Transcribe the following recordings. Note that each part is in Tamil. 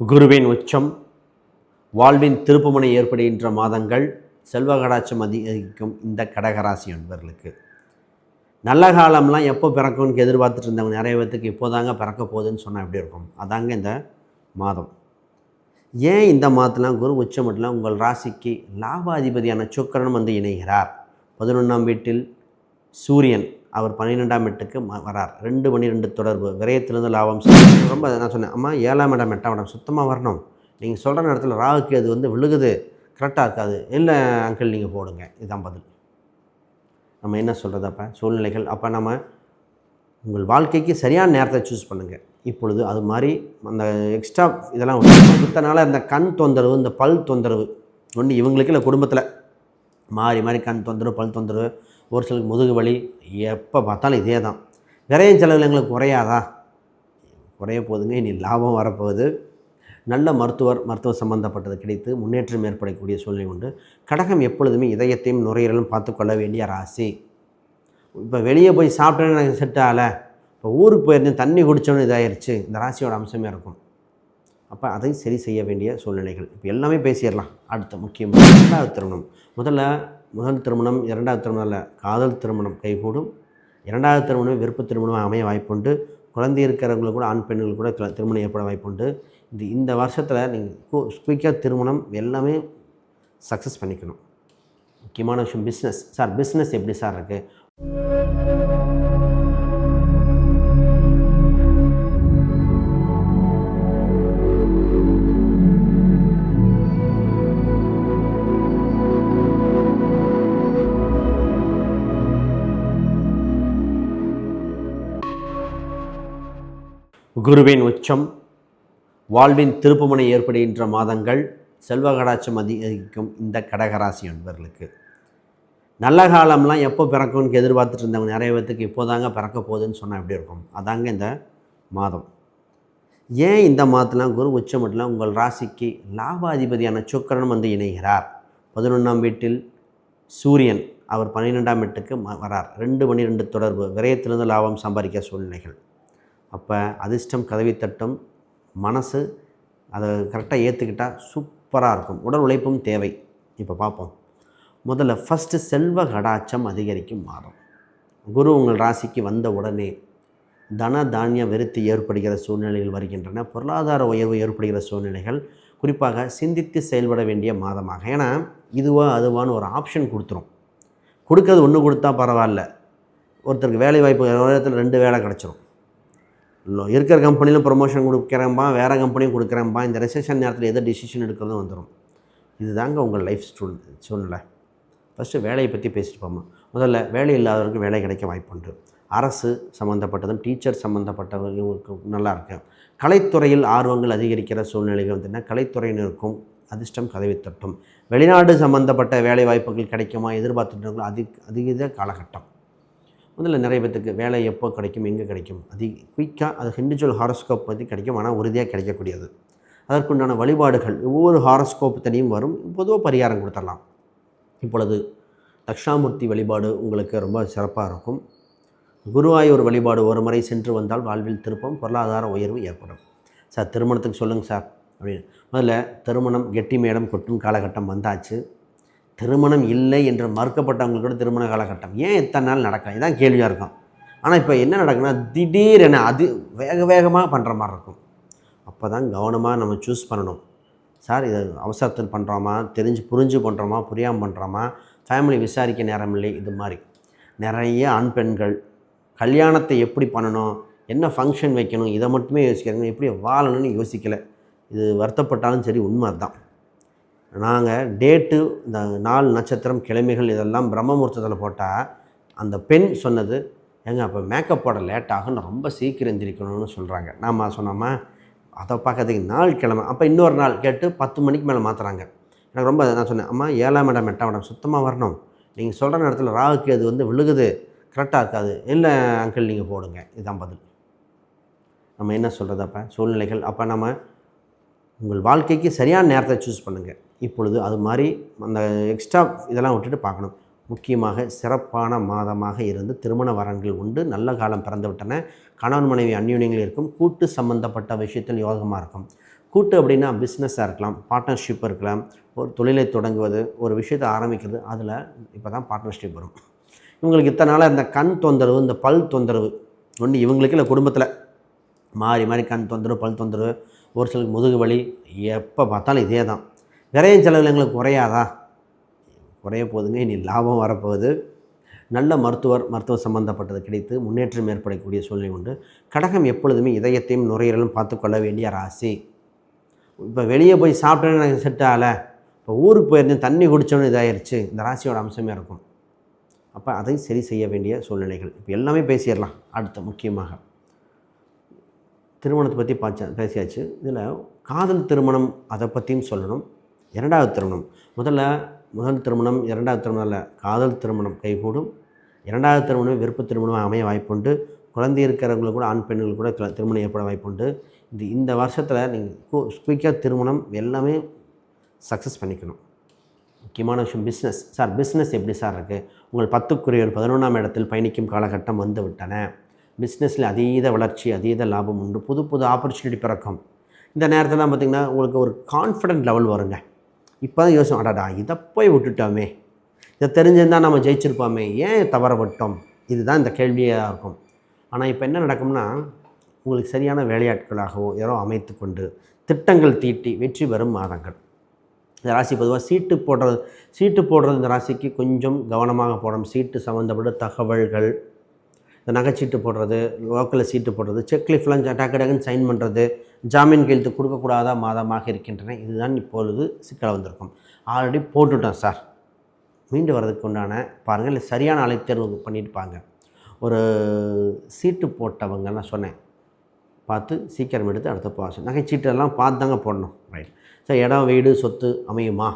குருவின் உச்சம், வாழ்வின் திருப்புமுனை ஏற்படுகின்ற மாதங்கள், செல்வகடாட்சம் அதிகரிக்கும் இந்த கடகராசி என்பவர்களுக்கு. நல்ல காலம்லாம் எப்போ பிறக்கும்னு எதிர்பார்த்துட்டு இருந்தவங்க நிறைய பேத்துக்கு இப்போதாங்க பிறக்க போகுதுன்னு சொன்னால் எப்படி இருக்கும்? அதாங்க இந்த மாதம். ஏன் இந்த மாதத்துலாம் குரு உச்சம் மட்டும் உங்கள் ராசிக்கு லாபாதிபதியான சுக்கிரன் வந்து இணைகிறார். 11ஆம் வீட்டில் சூரியன், அவர் 12ஆம் வீட்டுக்கு வரார். 2-12 தொடர்பு, விரயத்திலிருந்து லாபம். ரொம்ப நான் சொன்னேன், அம்மா 7ஆம் இடம் 8ஆம் இடம் சுத்தமாக வரணும். நீங்கள் சொல்கிற நேரத்தில் ராகுக்கு அது வந்து விழுகுது, கரெக்டாக இருக்காது. இல்லை அங்கிள் நீங்கள் போடுங்க, இதுதான் பதில். நம்ம என்ன சொல்கிறது? அப்போ சூழ்நிலைகள், அப்போ நம்ம உங்கள் வாழ்க்கைக்கு சரியான நேரத்தை சூஸ் பண்ணுங்கள். இப்பொழுது அது மாதிரி அந்த எக்ஸ்ட்ரா இதெல்லாம் இத்தனால இந்த கண் தொந்தரவு, இந்த பல் தொந்தரவு ஒன்று இவங்களுக்கு இல்லை, குடும்பத்தில் மாறி மாறி கண் தொந்தரவு, பல் தொந்தரவு, ஒரு சிலருக்கு முதுகு வலி, எப்போ பார்த்தாலும் இதே தான். விரையும் செலவில் எங்களுக்கு குறையாதா? குறைய போகுதுங்க. இனி லாபம் வரப்போகுது. நல்ல மருத்துவம் சம்மந்தப்பட்டது கிடைத்து முன்னேற்றம் ஏற்படக்கூடிய சூழ்நிலை உண்டு. கடகம் எப்பொழுதுமே இதயத்தையும் நுரையீரலும் பார்த்துக்கொள்ள வேண்டிய ராசி. இப்போ வெளியே போய் சாப்பிட்டேன்னு எனக்கு செட் ஆகலை, இப்போ ஊருக்கு போயிருந்தேன் தண்ணி குடித்தோன்னு இதாகிடுச்சு, இந்த ராசியோட அம்சமே இருக்கும். அப்போ அதை சரி செய்ய வேண்டிய சூழ்நிலைகள். இப்போ எல்லாமே பேசிடலாம். அடுத்த முக்கியமாக 2வது திருமணம். முதல் திருமணம் 2வது திருமணம் அல்ல, காதல் திருமணம் கைகூடும். 2வது திருமணம் விருப்ப திருமணம் அமைய வாய்ப்புண்டு. குழந்தை இருக்கிறவங்களுக்கு கூட, ஆண் பெண்களுக்கு கூட திருமணம் ஏற்பட வாய்ப்புண்டு. இந்த வருஷத்தில் நீங்கள் குயிக்காக திருமணம் எல்லாமே சக்ஸஸ் பண்ணிக்கணும். முக்கியமான விஷயம் பிஸ்னஸ். சார் பிஸ்னஸ் எப்படி சார் இருக்குது? குருவின் உச்சம், வாழ்வின் திருப்புமுனை ஏற்படுகின்ற மாதங்கள், செல்வகடாட்சம் அதிகரிக்கும் இந்த கடகராசி என்பவர்களுக்கு. நல்ல காலம்லாம் எப்போ பிறக்கும்னு எதிர்பார்த்துட்டு இருந்தவங்க நிறைய பேத்துக்கு இப்போதாங்க பிறக்க போகுதுன்னு சொன்னால் எப்படி இருக்கும்? அதாங்க இந்த மாதம். ஏன் இந்த மாதத்துலாம் குரு உச்சம் மட்டும் உங்கள் ராசிக்கு லாபாதிபதியான சுக்கிரன் வந்து இணைகிறார். 11ஆம் வீட்டில் சூரியன், அவர் 12ஆம் வீட்டுக்கு வரார். 2-12 தொடர்பு, விரயத்திலிருந்து லாபம் சம்பாதிக்க சூழ்நிலைகள். அப்போ அதிர்ஷ்டம் கதவி தட்டும். மனசு அதை கரெக்டாக ஏற்றுக்கிட்டால் சூப்பராக இருக்கும். உடல் உழைப்பும் தேவை. இப்போ பார்ப்போம். முதல்ல ஃபஸ்ட்டு செல்வ கடாட்சம் அதிகரிக்கும் மாதம். குரு உங்கள் ராசிக்கு வந்த உடனே தன தானிய விருத்தி ஏற்படுகிற சூழ்நிலைகள் வருகின்றன. பொருளாதார உயர்வு ஏற்படுகிற சூழ்நிலைகள், குறிப்பாக சிந்தித்து செயல்பட வேண்டிய மாதமாக. ஏன்னா இதுவா அதுவான்னு ஒரு ஆப்ஷன் கொடுத்துரும். கொடுக்கறது ஒன்று கொடுத்தா பரவாயில்ல, ஒருத்தருக்கு வேலை வாய்ப்பு ஒரு இடத்துல 2 வேலை கிடச்சிரும். இருக்கிற கம்பெனியில் ப்ரொமோஷன் கொடுக்குறேன்பா, வேறு கம்பெனியும் கொடுக்குறேன்பா. இந்த ரெசெஷன் நேரத்தில் எதை டிசிஷன் எடுக்கிறதும் வந்துடும். இதுதாங்க உங்கள் லைஃப் சூழ்நிலை. ஃபஸ்ட்டு வேலையை பற்றி பேசிட்டு போமா. முதல்ல வேலை இல்லாதவருக்கு வேலை கிடைக்க வாய்ப்புண்டு. அரசு சம்மந்தப்பட்டதும் டீச்சர் சம்மந்தப்பட்டவர்களுக்கு நல்லாயிருக்கு. கலைத்துறையில் ஆர்வங்கள் அதிகரிக்கிற சூழ்நிலைகள் வந்துன்னா கலைத்துறையினருக்கும் அதிர்ஷ்டம் கதவை தட்டும். வெளிநாடு சம்மந்தப்பட்ட வேலை வாய்ப்புகள் கிடைக்குமா எதிர்பார்த்துட்டு அதிக காலகட்டம். முதல்ல நிறைய பேத்துக்கு வேலை எப்போ கிடைக்கும், எங்கே கிடைக்கும், குயிக்காக அது இண்டிவிஜுவல் ஹாரோஸ்கோப் பற்றி கிடைக்கும். ஆனால் உறுதியாக கிடைக்கக்கூடியது. அதற்குண்டான வழிபாடுகள் ஒவ்வொரு ஹாரோஸ்கோப் தனியும் வரும். பொதுவாக பரிகாரம் கொடுத்துடலாம். இப்பொழுது தட்சிணாமூர்த்தி வழிபாடு உங்களுக்கு ரொம்ப சிறப்பாக இருக்கும். குருவாயூர் வழிபாடு ஒரு முறை சென்று வந்தால் வாழ்வில் திருப்பம், பொருளாதார உயர்வு ஏற்படும். சார் திருமணத்துக்கு சொல்லுங்கள் சார் அப்படின்னு. முதல்ல திருமணம் கெட்டி மேடம் கொட்டும் காலகட்டம் வந்தாச்சு. திருமணம் இல்லை என்று மறுக்கப்பட்டவங்களுக்கு கூட திருமண காலகட்டம் ஏன் இத்தனை நாள் நடக்கும்? இதான் கேள்வியாக இருக்கும். ஆனால் இப்போ என்ன நடக்குன்னா திடீரென வேகமாக பண்ணுற மாதிரி இருக்கும். அப்போ தான் கவனமாக நம்ம சூஸ் பண்ணணும். சார் இதை அவசரத்தில் பண்ணுறோமா, புரிஞ்சு பண்ணுறோமா, புரியாமல் பண்ணுறோமா, ஃபேமிலி விசாரிக்க நேரம் இல்லை. இது மாதிரி நிறைய ஆண் பெண்கள் கல்யாணத்தை எப்படி பண்ணணும், என்ன ஃபங்க்ஷன் வைக்கணும், இதை மட்டுமே யோசிக்கிறாங்க. எப்படி வாழணும்னு யோசிக்கலை. இது வருத்தப்பட்டாலும் சரி, உண்மை தான். நாங்கள் டேட்டு, இந்த நாள், நட்சத்திரம், கிழமைகள் இதெல்லாம் பிரம்ம முகூர்த்தத்தில் போட்டால் அந்த பெண் சொன்னது, ஏங்க அப்போ மேக்கப் போட லேட் ஆகும், நான் ரொம்ப சீக்கிரம் எந்திரிக்கணும்னு சொல்கிறாங்க. நாம் சொன்னோமா அதை பார்க்கறதுக்கு நாள் கிழமை, அப்போ இன்னொரு நாள் கேட்டு 10 மணிக்கு மேலே மாற்றுறாங்க. எனக்கு ரொம்ப நான் சொன்னேன், அம்மா 7ஆம் இடம் 8ஆம் இடம் சுத்தமாக வரணும். நீங்கள் சொல்கிற நேரத்தில் ராகுக்கு அது வந்து விழுகுது, கரெக்டாக இருக்காது. இல்லை அங்கிள் நீங்கள் போடுங்க, இதுதான் பதில். நம்ம என்ன சொல்கிறது? அப்போ சூழ்நிலைகள், அப்போ நம்ம உங்கள் வாழ்க்கைக்கு சரியான நேரத்தை சூஸ் பண்ணுங்கள். இப்பொழுது அது மாதிரி அந்த எக்ஸ்ட்ரா இதெல்லாம் விட்டுட்டு பார்க்கணும். முக்கியமாக சிறப்பான மாதமாக இருந்து திருமண வரன்கள் உண்டு. நல்ல காலம் பிறந்து விட்டன. கணவன் மனைவி அந்யோன்யங்கள் இருக்கும். கூட்டு சம்பந்தப்பட்ட விஷயத்தில் யோகமாக இருக்கும். கூட்டு அப்படின்னா பிஸ்னஸாக இருக்கலாம், பார்ட்னர்ஷிப் இருக்கலாம், ஒரு தொழிலை தொடங்குவது, ஒரு விஷயத்தை ஆரம்பிக்கிறது, அதில் இப்போ தான் பார்ட்னர்ஷிப் வரும். இவங்களுக்கு இத்தனை நாளாக இந்த கண் தொந்தரவு, இந்த பல் தொந்தரவு ஒன்று இவங்களுக்கு இல்லை, குடும்பத்தில் மாறி மாறி கண் தொந்தரவு, பல் தொந்தரவு, ஒரு சிலருக்கு முதுகு வலி, எப்போ பார்த்தாலும் இதே தான். விரையும் செலவில் எங்களுக்கு குறையாதா? குறைய போகுதுங்க. இனி லாபம் வரப்போகுது. நல்ல மருத்துவம் சம்மந்தப்பட்டது கிடைத்து முன்னேற்றம் ஏற்படக்கூடிய சூழ்நிலை உண்டு. கடகம் எப்பொழுதுமே இதயத்தையும் நுரையீரலும் பார்த்துக்கொள்ள வேண்டிய ராசி. இப்போ வெளியே போய் சாப்பிட்டேன்னு எனக்கு செட் ஆகலை, இப்போ ஊருக்கு போயிருந்தேன் தண்ணி குடித்தோன்னு இதாகிடுச்சு, இந்த ராசியோட அம்சமே இருக்கும். அப்போ அதை சரி செய்ய வேண்டிய சூழ்நிலைகள். இப்போ எல்லாமே பேசிடலாம். அடுத்து முக்கியமாக திருமணத்தை பற்றி பேசியாச்சு. இதில் காதல் திருமணம் அதை பற்றியும் சொல்லணும். இரண்டாவது திருமணம், முதல் திருமணம் இரண்டாவது திருமணம் இல்லை, காதல் திருமணம் கைகூடும். இரண்டாவது திருமணம் விருப்ப திருமணம் அமைய வாய்ப்புண்டு. குழந்தை இருக்கிறவங்களுக்கு கூட, ஆண் பெண்கள் கூட திருமணம் ஏற்பட வாய்ப்புண்டு. இந்த வருஷத்தில் நீங்கள் குயிக்காக திருமணம் எல்லாமே சக்ஸஸ் பண்ணிக்கணும். முக்கியமான விஷயம் பிஸ்னஸ். சார் பிஸ்னஸ் எப்படி சார் இருக்குது? உங்கள் 10க்குரியவர் 11ஆம் இடத்தில் பயணிக்கும் காலகட்டம் வந்து விட்டன. பிஸ்னஸில் அதீத வளர்ச்சி, அதீத லாபம் உண்டு. புது புது ஆப்பர்ச்சுனிட்டி பிறக்கும். இந்த நேரத்தில் தான் பார்த்திங்கன்னா உங்களுக்கு ஒரு கான்ஃபிடென்ட் லெவல் வருங்க. இப்போ தான் யோசனை, அடாடா இதை போய் விட்டுட்டோமே, இதை தெரிஞ்சிருந்தால் நம்ம ஜெயிச்சிருப்போமே, ஏன் தவற விட்டோம்? இதுதான் இந்த கேள்வியாக இருக்கும். ஆனால் இப்போ என்ன நடக்கும்னா, உங்களுக்கு சரியான வேலையாட்களாகவோ யாரோ அமைத்து கொண்டு திட்டங்கள் தீட்டி வெற்றி பெறும் மாதங்கள். இந்த ராசி பொதுவாக சீட்டு போடுறது இந்த ராசிக்கு கொஞ்சம் கவனமாக போடணும். சீட்டு சம்மந்தப்பட்ட தகவல்கள், இந்த நகைச்சீட்டு போடுறது, லோக்கலில் சீட்டு போடுறது, செக்லிஃப்லாம் டக்குன்னு சைன் பண்ணுறது, ஜாமீன் கையெழுத்து கொடுக்கக்கூடாத மாதமாக இருக்கின்றன. இதுதான் இப்பொழுது சிக்கல் வந்திருக்கும். ஆல்ரெடி போட்டுட்டோம் சார், மீண்டு வர்றதுக்கு உண்டான பாருங்கள், இல்லை சரியான ஆளை தேர்வு பண்ணியிருப்பாங்க. ஒரு சீட்டு போட்டவங்க நான் சொன்னேன், பார்த்து சீக்கிரம் எடுத்து அடுத்த பாசம். நகைச்சீட்டெல்லாம் பார்த்து தாங்க போடணும். ரைட் சார், இடம் வீடு சொத்து அமையுமா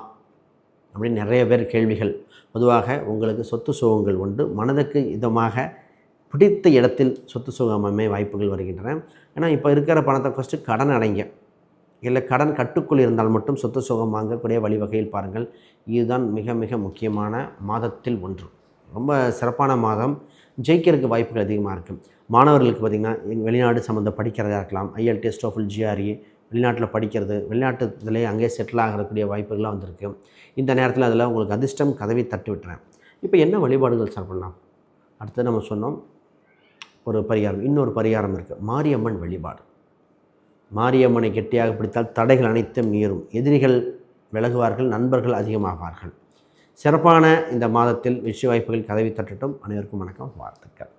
அப்படின்னு நிறைய பேர் கேள்விகள். பொதுவாக உங்களுக்கு சொத்து சுகங்கள் உண்டு. மனதுக்கு இதமாக பிடித்த இடத்தில் சொத்து சுகம் அமைய வாய்ப்புகள் வருகின்றன. ஏன்னா இப்போ இருக்கிற பணத்தை ஃபஸ்ட்டு கடன் அடைங்க, இல்லை கடன் கட்டுக்குள் இருந்தால் மட்டும் சொத்து சுகம் வாங்கக்கூடிய வழிவகையில் பாருங்கள். இதுதான் மிக மிக முக்கியமான மாதத்தில் ஒன்று. ரொம்ப சிறப்பான மாதம். ஜெயிக்கிறதுக்கு வாய்ப்புகள் அதிகமாக இருக்குது. மாணவர்களுக்கு பார்த்திங்கன்னா வெளிநாடு சம்மந்தம் படிக்கிறதா இருக்கலாம், IELTS TOEFL GRE, வெளிநாட்டில் படிக்கிறது, வெளிநாட்டுலேயே அங்கேயே செட்டில் ஆகக்கூடிய வாய்ப்புகள்லாம் வந்திருக்கு. இந்த நேரத்தில் அதில் உங்களுக்கு அதிர்ஷ்டம் கதவை தட்டி விட்டுறேன். இப்போ என்ன வழிபாடுகள் சார் பண்ணலாம்? அடுத்து நம்ம சொன்னோம் ஒரு பரிகாரம், இன்னொரு பரிகாரம் இருக்குது, மாரியம்மன் வழிபாடு. மாரியம்மனை கெட்டியாக பிடித்தால் தடைகள் அனைத்தும் மீறும், எதிரிகள் விலகுவார்கள், நண்பர்கள் அதிகமாவார்கள். சிறப்பான இந்த மாதத்தில் வெற்றி வாய்ப்புகள் கதவை தட்டட்டும். அனைவருக்கும் வணக்கம், வாழ்த்துக்கள்.